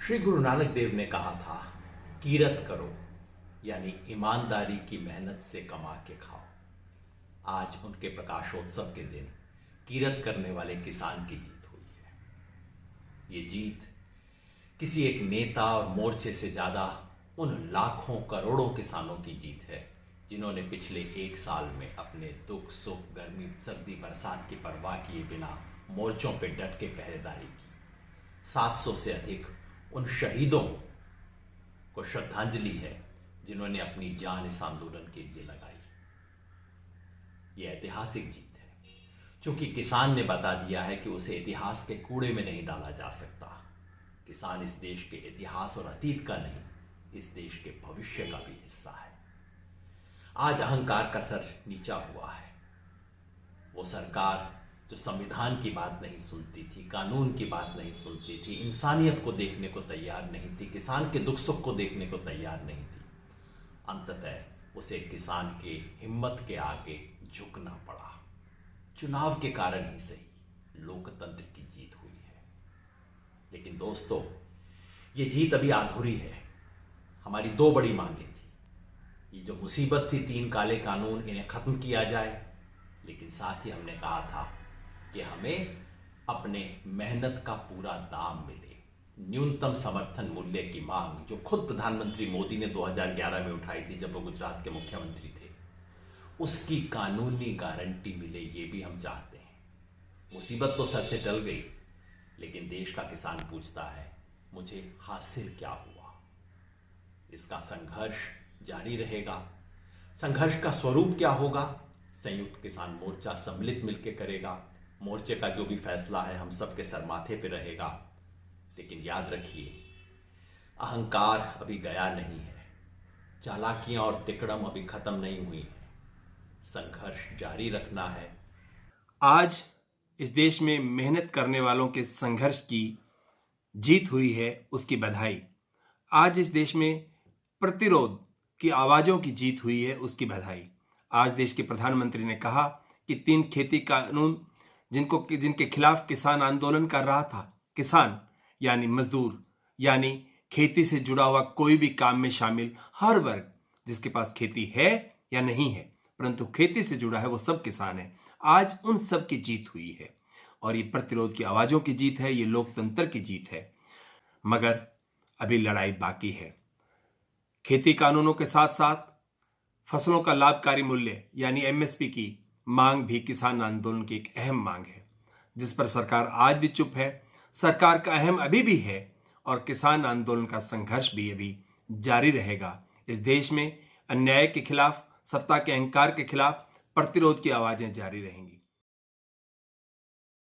श्री गुरु नानक देव ने कहा था, कीरत करो, यानी ईमानदारी की मेहनत से कमा के खाओ। आज उनके प्रकाशोत्सव के दिन कीरत करने वाले किसान की जीत हुई है। ये जीत किसी एक नेता और मोर्चे से ज़्यादा उन लाखों करोड़ों किसानों की जीत है जिन्होंने पिछले एक साल में अपने दुख सुख, गर्मी, सर्दी, बरसात की परवाह किए बिना मोर्चों पे डट के पहरेदारी की। 700 से अधिक उन शहीदों को श्रद्धांजलि है जिन्होंने अपनी जान इस आंदोलन के लिए लगाई। यह ऐतिहासिक जीत है क्योंकि किसान ने बता दिया है कि उसे इतिहास के कूड़े में नहीं डाला जा सकता। किसान इस देश के इतिहास और अतीत का नहीं, इस देश के भविष्य का भी हिस्सा है। आज अहंकार का सर नीचा हुआ है। वो सरकार जो संविधान की बात नहीं सुनती थी, कानून की बात नहीं सुनती थी, इंसानियत को देखने को तैयार नहीं थी, किसान के दुख सुख को देखने को तैयार नहीं थी, अंततः उसे किसान के हिम्मत के आगे झुकना पड़ा। चुनाव के कारण ही सही, लोकतंत्र की जीत हुई है। लेकिन दोस्तों, ये जीत अभी अधूरी है। हमारी 2 बड़ी मांगें थी। ये जो मुसीबत थी 3 काले कानून, इन्हें खत्म किया जाए, लेकिन साथ ही हमने कहा था कि हमें अपने मेहनत का पूरा दाम मिले। न्यूनतम समर्थन मूल्य की मांग जो खुद प्रधानमंत्री मोदी ने 2011 में उठाई थी जब वो गुजरात के मुख्यमंत्री थे, उसकी कानूनी गारंटी मिले, ये भी हम चाहते हैं। मुसीबत तो सर से टल गई, लेकिन देश का किसान पूछता है, मुझे हासिल क्या हुआ? इसका संघर्ष जारी रहेगा। संघर्ष का स्वरूप क्या होगा? संयुक्त किसान मोर्चा सम्मिलित मिलकर करेगा। मोर्चे का जो भी फैसला है हम सबके सर माथे पे रहेगा। लेकिन याद रखिए, अहंकार अभी गया नहीं है, चालाकियां और तिकड़म अभी खत्म नहीं हुई है। संघर्ष जारी रखना है। आज इस देश में मेहनत करने वालों के संघर्ष की जीत हुई है, उसकी बधाई। आज इस देश में प्रतिरोध की आवाजों की जीत हुई है, उसकी बधाई। आज देश के प्रधानमंत्री ने कहा कि 3 खेती कानून जिनके खिलाफ किसान आंदोलन कर रहा था, किसान यानी मजदूर, यानी खेती से जुड़ा हुआ कोई भी काम में शामिल हर वर्ग, जिसके पास खेती है या नहीं है परंतु खेती से जुड़ा है, वो सब किसान है। आज उन सब की जीत हुई है और ये प्रतिरोध की आवाजों की जीत है, ये लोकतंत्र की जीत है। मगर अभी लड़ाई बाकी है। खेती कानूनों के साथ साथ फसलों का लाभकारी मूल्य यानी एमएसपी की मांग भी किसान आंदोलन की एक अहम मांग है, जिस पर सरकार आज भी चुप है। सरकार का अहम अभी भी है और किसान आंदोलन का संघर्ष भी अभी जारी रहेगा। इस देश में अन्याय के खिलाफ, सत्ता के अहंकार के खिलाफ प्रतिरोध की आवाजें जारी रहेंगी।